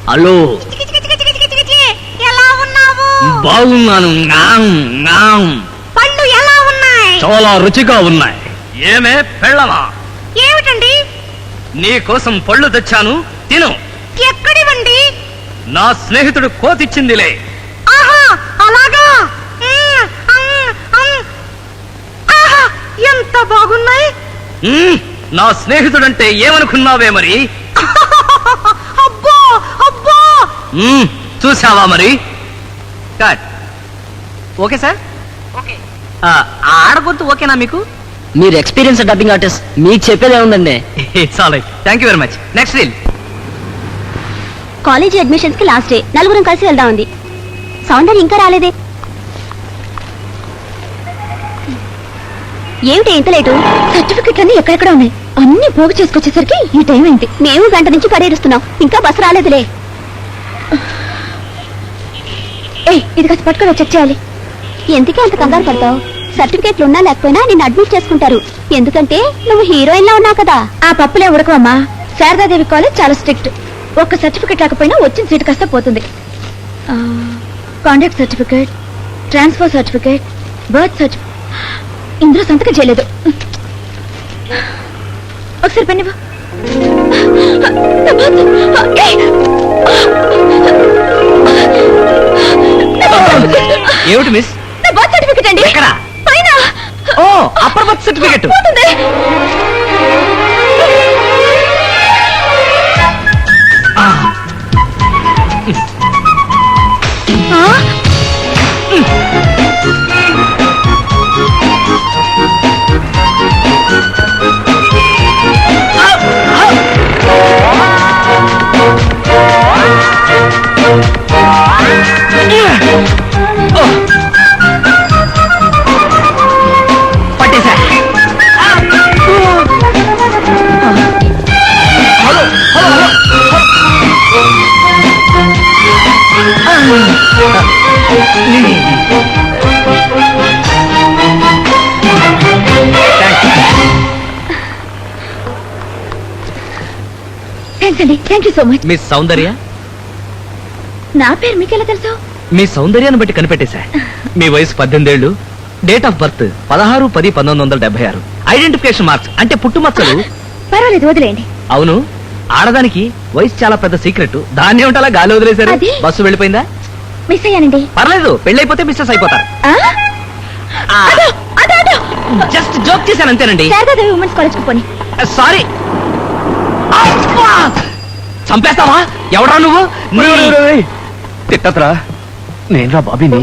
Hello, ఎలా ఉన్నావు? బాగున్నాను. పళ్ళు ఎలా ఉన్నాయి? చాలా రుచిగా ఉన్నాయి. ఏమే పెళ్ళమా? ఏమిటండి? నీ కోసం పళ్ళు తెచ్చాను, తిను. ఎక్కడివండి? నా స్నేహితుడు కోతిచ్చిందిలే. ఆహా, అలాగా? ఆహా, ఎంత బాగున్నాయి. నా స్నేహితుడంటే ఏమనుకున్నావే మరి? అబ్బో అబ్బో, చూసావా మరి? కట్. Okay sir. ఓకే. ఆడగొద్దు ఓకేనా మీకు? మీరు ఎక్స్పీరియన్స్ డబ్బింగ్ ఆర్టిస్ట్, మీకు చెప్పేదే ఉందండి. It's all right. Thank you very much. Next reel. College admissions కి లాస్ట్ డే, నలుగురం కలిసి వెళ్దాం ఉంది. సౌందర్య ఇంకా రాలేదే. ఏమిటి ఇంత లేటు? సర్టిఫికెట్లన్నీ ఎక్కడెక్కడ ఉన్నాయి, అన్ని పోగు చేసుకొచ్చేసరికి ఈ టైం అయింది. మేము గంట నుంచి పరిగెడుస్తున్నాం, ఇంకా బస్సు రాలేదులే. ఇది కాస్త పట్టుకొని చెక్ చేయాలి. ఎందుకే అంత కంగారు పడతావు? సర్టిఫికెట్లు ఉన్నా లేకపోయినా నిన్ను అడ్మిట్ చేసుకుంటారు. ఎందుకంటే నువ్వు హీరోయిన్ లా ఉన్నావు కదా. ఆ పప్పులే ఉడకవమ్మా. శారదాదేవి కాలేజ్ చాలా స్ట్రిక్ట్. ఒక్క సర్టిఫికెట్ లేకపోయినా వచ్చిన సీటు కాస్త పోతుంది. Contact certificate, transfer certificate, birth certificate ఇందులో సంతకం చేయలేదు. ఒకసారి పెన్నివ్వు. ఏమిటి మిస్? నా బర్త్ సర్టిఫికెట్ అండి. ఎక్కడ? పైన. Oh, upper berth certificate. పట్టేశా. హలో హలో థ్యాంక్స్ అండి, thank you so much. Miss Soundarya? నా పేరు మీకెలా తెలుసు? మీ సౌందర్యాన్ని బట్టి కనిపెట్టేశా. మీ వయసు 18 ఏళ్ళు, date of birth 16-10-1976, identification marks అంటే పుట్టుమచ్చలు. పర్వాలేదు, వదిలేయండి. అవును, ఆడదానికి వయసు చాలా పెద్ద సీక్రెట్. దాన్ని ఏమిటలా గాలి వదిలేశారు? అది? బస్సు వెళ్ళిపోయిందా? మిస్ అయ్యానండి. పర్లేదు, పెళ్ళైపోతే మిస్సెస్ అయిపోతారు. జస్ట్ జోక్ చేశాను అంతేనండి. శారదాదేవి ఉమెన్స్ కాలేజ్ కు పోనీ. సారీ. చంపేస్తావా? ఎవడా నువ్వు? తిట్టత్రా, నేనురా బాబీని.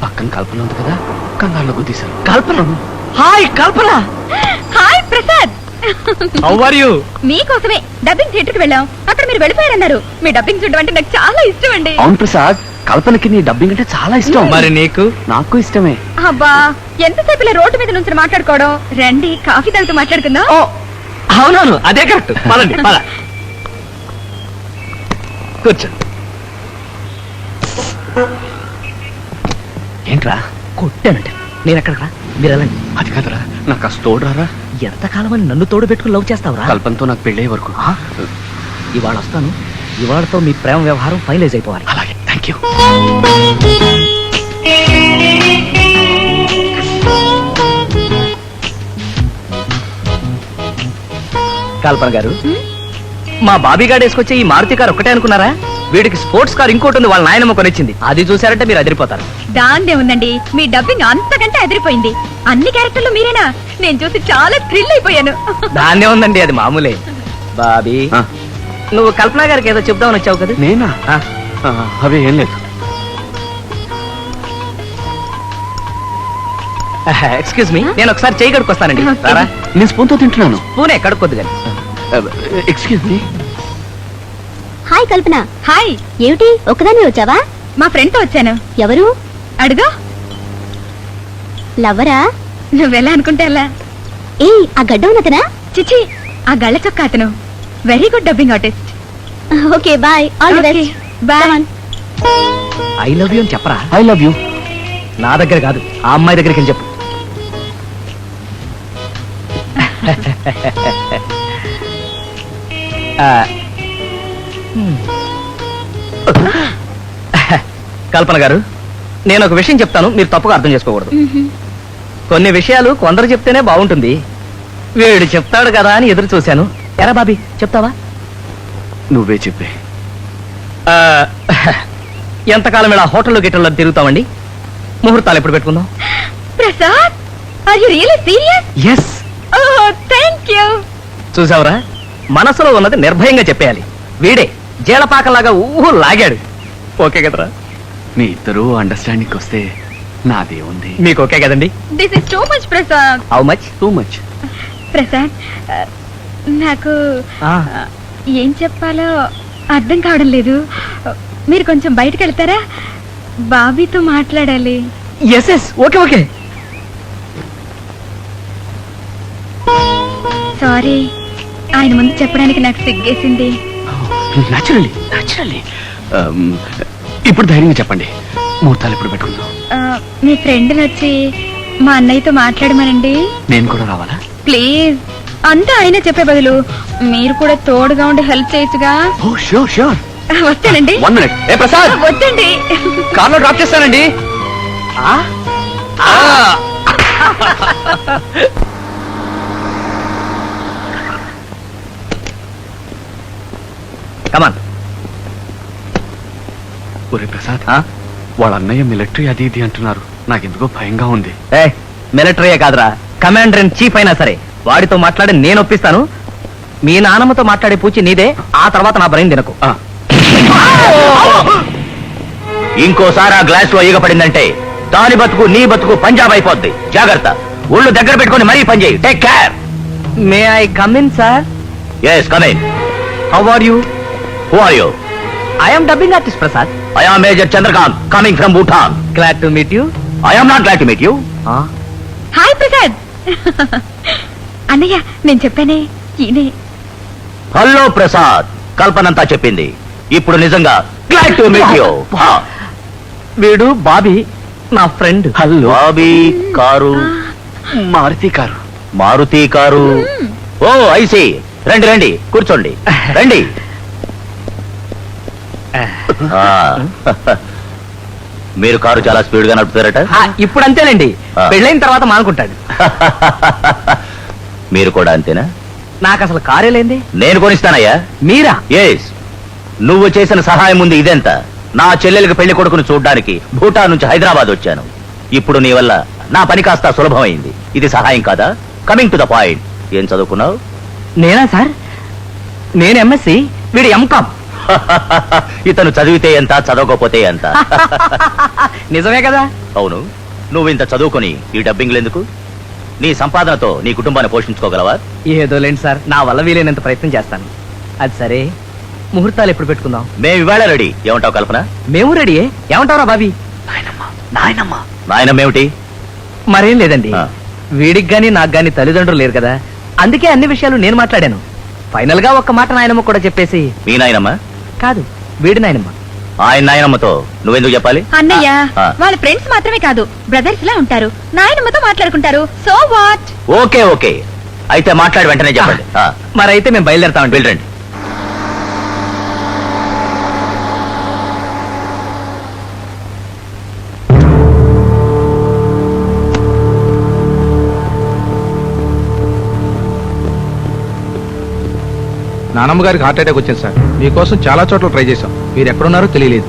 పక్కన కల్పన ఉంది కదా, కంగారులో గుద్దీశాను. Kalpana? Hi Kalpana. Hi Prasad. How are you? మీకోసమే డబ్బింగ్ థియేటర్ కి వెళ్ళాం. అక్కడ మీరు వెళ్ళిపోయారన్నారు. మీ డబ్బింగ్ చూడడం అంటే నాకు చాలా ఇష్టం అండి. అవును ప్రసాద్, కల్పనకి నీ డబ్బింగ్ అంటే చాలా ఇష్టం. మరి నీకు? నాకు ఇష్టమే. అబ్బా, ఎంతసేపు ఇలా రోడ్డు మీద నుంచి మాట్లాడుకోవడం. రండి, కాఫీ తాగుతూ మాట్లాడుకుందాం. ఓ అవునవును, అదే కరెక్ట్. పదండి పద. కూర్చో. ఏంట్రా? కొట్టానంటే నేను ఎక్కడరా? మీరు వెళ్ళండి. అది కాదురా, నాకు కాస్త తోడురారా. ఎంతకాలం అని నన్ను తోడు పెట్టుకుని లవ్ చేస్తావురా? కల్పనతో నాకు పెళ్ళే వరకు. ఇవాళ వస్తాను. ఇవాళతో మీ ప్రేమ వ్యవహారం ఫైనలైజ్ అయిపోవాలి. అలాగే, థ్యాంక్ యూ. కల్పన గారు, మా బాబీ గారు వేసుకొచ్చే ఈ మారుతి కారు ఒక్కటే అనుకున్నారా? వీడికి స్పోర్ట్స్ కార్ ఇంకోటి ఉంది, వాళ్ళ నాయనమ్మ కొనిచ్చింది. అది చూసారంటే మీరు అదిరిపోతారు. దాందే ఉందండి, మీ డబ్బింగ్ అంతకంటే అదిరిపోయింది. అన్ని క్యారెక్టర్లు మీరేనా? నేను చూసి చాలా థ్రిల్ అయిపోయాను. దాన్నే ఉందండి, అది మామూలే. బాబీ, నువ్వు కల్పన గారికి ఏదో చెప్దామని వచ్చావు కదా? నేనా? అవే ఏం లేదు. ఎక్స్క్యూజ్ మీ, నేను ఒకసారి చేయి కడుక్కొస్తానండి. Okay. రారా? నేను స్పూన్తో తింటున్నాను. పూనే కడుక్కొద్దు కానీ. Excuse me. Hi Kalpana. Hi. ఏమిటి ఒక్కదాన్ని వచ్చావా? మా ఫ్రెండ్ తో వచ్చాను. ఎవరు? అడుగు. లవ్వరా? నువ్వెలా అనుకుంటే అలా. ఏ, ఆ గడ్డ ఉన్నతనా? చిచి, ఆ గళ్ళ చొక్క అతను. Very good dubbing artist. Okay, bye. All the best. Bye. I love you అని చెప్పరా? I love you. నా దగ్గర కాదు, ఆ అమ్మాయి దగ్గరికి వెళ్ళి చెప్పు. కల్పన గారు, నేను ఒక విషయం చెప్తాను, మీరు తప్పుగా అర్థం చేసుకోకూడదు. కొన్ని విషయాలు కొందరు చెప్తేనే బాగుంటుంది. వీడు చెప్తాడు కదా అని ఎదురు చూశాను. ఎరా బాబీ, చెప్తావా? నువ్వే చెప్పే. ఎంతకాలం ఇలా హోటల్లో గిట్టల్లో తిరుగుతామండి? ముహూర్తాలు ఎప్పుడు పెట్టుకుందాం? Prasad, are you really serious? Yes. Oh, thank you. చూసావురా, మనసులో ఉన్నది నిర్భయంగా చెప్పేయాలి. వీడే జీలపాకలాగా ఊహు లాగాడు. ఓకే కదరా? మీ ఇద్దరు అండర్స్టాండింగ్ వస్తే నాదే ఉంది. మీకు ఓకే కదండి? This is too much Prasad. How much? Too much. Prasad, నాకు ఏం చెప్పాలో అర్థం కావడం లేదు. మీరు కొంచెం బయటకు వెళ్తారా? బాబీతో మాట్లాడాలి. Yes yes, okay okay. Sorry, ఆయన ముందు చెప్పడానికి నాకు సిగ్గేసింది. Naturally naturally. ఇప్పుడు ధైర్యంగా చెప్పండి, ముహూర్తాలు ఎప్పుడు పెట్టుకుందాం? మీ ఫ్రెండ్ని వచ్చి మా అన్నయ్యతో మాట్లాడమనండి. నేను కూడా రావాలా? ప్లీజ్. అంతా ఆయన చెప్పే బదులు మీరు కూడా తోడుగా ఉండి హెల్ప్ చేయొచ్చుగా. Oh sure sure. వస్తానండి. 1 minute. ఏ ప్రసాద్, వద్దండి. కార్లో డ్రాప్ చేస్తానండి. కమాన్. ఒరే ప్రసాద్, వాళ్ళ అన్నయ్య మిలిటరీ అది ఇది అంటున్నారు. నాకెందుకో భయంగా ఉంది. మిలిటరీయే కాదురా, కమాండర్ ఇన్ చీఫ్ అయినా సరే వాడితో మాట్లాడి నేను ఒప్పిస్తాను. మీ నాన్నమ్మతో మాట్లాడే పూచి నీదే, ఆ తర్వాత నా బ్రెయిన్ తినకు. ఇంకోసారి ఆ గ్లాస్ లో ఈగపడిందంటే దాని బతుకు నీ బతుకు పంజాబ్ అయిపోద్ది. జాగ్రత్త, ఒళ్ళు దగ్గర పెట్టుకొని మరీ పని చేయి. Take care. May I come in sir? Yes, come in. How are you? Who are you? I am dubbing artist Prasad. I am major Chandrakant, coming from Bhutan. Glad to meet you. I am not glad to meet you. Hi Prasad. అన్నయ్య, నేను చెప్పానే ఈయనే. Hello Prasad, కల్పనంతా చెప్పింది. ఇప్పుడు నిజంగా glad to meet you. వీడు బాబీ, నా friend. Hello. Bobby car, Maruti car. Maruti car. Oh I see. రండి రండి, కూర్చోండి. రండి. మీరు కారు చాలా స్పీడ్ గా నడుపుతారట. ఇప్పుడు అంతేనండి, పెళ్ళైన తర్వాత మానుకుంటాడు. మీరు కూడా అంతేనా? నాకు అసలు కారే లేంది. నేను కొనిస్తానయ్యా. మీరా? ఎస్. నువ్వు చేసిన సహాయం ముందు ఇదెంత? నా చెల్లెలికి పెళ్లి కొడుకును చూడ్డానికి భూటాన్ నుంచి హైదరాబాద్ వచ్చాను. ఇప్పుడు నీ వల్ల నా పని కాస్త సులభమైంది. ఇది సహాయం కాదా? కమింగ్ టు ద పాయింట్, ఏం చదువుకున్నావు? నేనా సార్? నేను ఎంఎస్సి, వీడు ఎంకామ్. ఇతను చదివితే ఎంత, చదవకపోతే ఎంత. నిజమే కదా? అవును. నువ్వు ఇంత చదువుకొని ఈ డబ్బింగ్లు ఎందుకు? నీ సంపాదనతో నీ కుటుంబాన్ని పోషించుకోగలవా? ఏదో లేండి సార్, నా వల్ల వీలైనంత ప్రయత్నం చేస్తాను. అది సరే, ముహూర్తాలు ఎప్పుడు పెట్టుకుందాం? మేము ఇవాళ రెడీ. ఏమంటావు కల్పన? మేము రెడీ. ఏమంటావురా బాబీ? నాయనమ్మేమిటి? మరేం లేదండి, వీడికి గాని నాకు గాని తల్లిదండ్రులు లేరు కదా, అందుకే అన్ని విషయాలు నేను మాట్లాడాను. ఫైనల్ గా ఒక్క మాట నాయనమ్మ కూడా చెప్పేసి. మీ నాయనమ్మ కాదు, వీడి నాయనమ్మ. ఆయన నాయనమ్మతో నువ్వెందుకు చెప్పాలి? అన్నయ్య, వాళ్ళ ఫ్రెండ్స్ మాత్రమే కాదు, బ్రదర్స్ లా ఉంటారు. నాయనమ్మతో మాట్లాడుకుంటారు. So what? ఓకే ఓకే, అయితే మాట్లాడి వెంటనే చెప్పండి. మరైతే మేము బయలుదేరుతామండి. వెళ్ళండి. నానమ్మ గారికి హార్ట్ అటాక్ వచ్చింది సార్. మీకోసం చాలా చోట్ల ట్రై చేశాం, మీరు ఎక్కడున్నారో తెలియలేదు.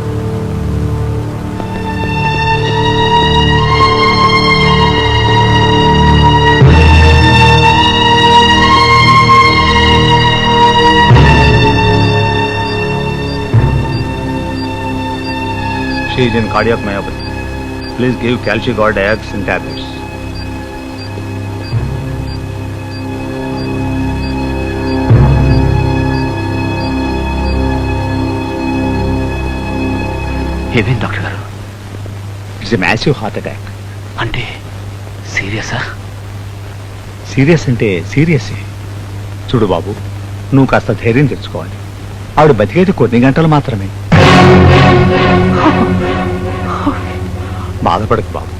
She is in cardiac myopathy. Please give Calcigard X in tablets. ఏమేం డాక్టర్ గారు? It's a massive heart attack. అంటే సీరియసా? సీరియస్ అంటే సీరియసే. చూడు బాబు, నువ్వు కాస్త ధైర్యం తెచ్చుకోవాలి. ఆవిడ బతికేది కొన్ని గంటలు మాత్రమే. బాధపడకు బాబు.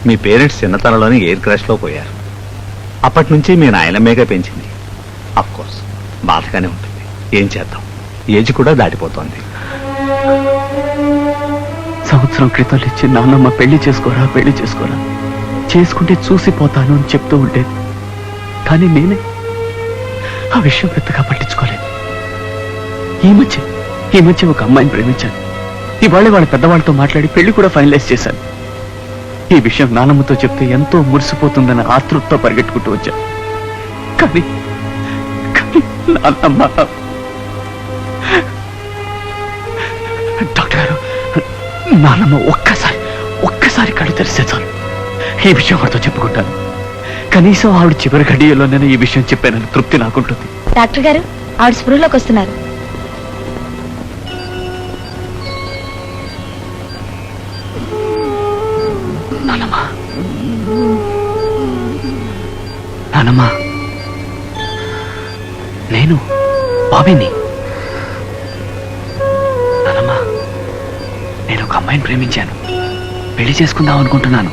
మీ పేరెంట్స్ చిన్నతనంలోనే ఎయిర్ క్రాష్లో పోయారు. అప్పటి నుంచి మీ నాయనమ్మేగా పెంచింది. అఫ్ కోర్స్ బాధగానే ఉంటుంది. ఏం చేద్దాం, ఏజ్ కూడా దాటిపోతోంది. సంవత్సరం క్రితం ఇచ్చి నాన్నమ్మ పెళ్లి చేసుకోరా పెళ్లి చేసుకోరా, చేసుకుంటే చూసిపోతాను అని చెప్తూ ఉండేది. కానీ నేనే ఆ విషయం పెద్దగా పట్టించుకోలేదు. ఈ మధ్య ఒక అమ్మాయిని ప్రేమించాను. ఇవాళ వాళ్ళ పెద్దవాళ్ళతో మాట్లాడి పెళ్లి కూడా ఫైనలైజ్ చేశాను. ఈ విషయం నాన్నమ్మతో చెప్తే ఎంతో మురిసిపోతుందన్న ఆతృతతో పరిగెట్టుకుంటూ వచ్చాను. కానీ నాన్నమ్మ, డాక్టర్ గారు, నాన్నమ్మ ఒక్కసారి కళ్ళు తెరిస్తే చాలు ఈ విషయం ఆవిడతో చెప్పుకుంటాను. కనీసం ఆవిడ చివరి గడియలో నేను ఈ విషయం చెప్పానని తృప్తి నాకుంటుంది. డాక్టర్ గారు, ఆవిడ స్పృహలోకి వస్తున్నారు. నానమ్మా, నేను బాబీని. నానమ్మా, నేను ఒక అమ్మాయిని ప్రేమించాను. పెళ్లి చేసుకుందాం అనుకుంటున్నాను.